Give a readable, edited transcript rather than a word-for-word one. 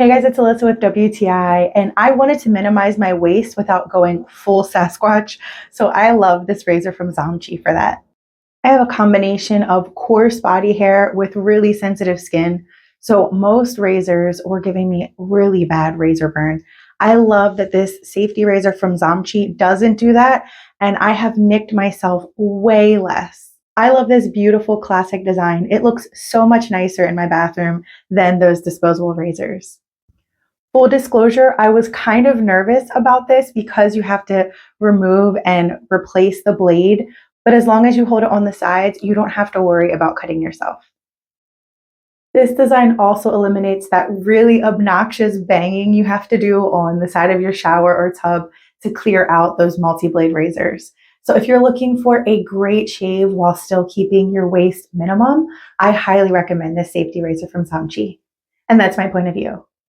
Hey guys, it's Alyssa with WTI, and I wanted to minimize my waste without going full Sasquatch, so I love this razor from ZOMCHI for that. I have a combination of coarse body hair with really sensitive skin, so most razors were giving me really bad razor burn. I love that this safety razor from ZOMCHI doesn't do that, and I have nicked myself way less. I love this beautiful classic design. It looks so much nicer in my bathroom than those disposable razors. Full disclosure, I was kind of nervous about this because you have to remove and replace the blade, but as long as you hold it on the sides, you don't have to worry about cutting yourself. This design also eliminates that really obnoxious banging you have to do on the side of your shower or tub to clear out those multi-blade razors. So if you're looking for a great shave while still keeping your waste minimum, I highly recommend this safety razor from ZOMCHI. And that's my point of view.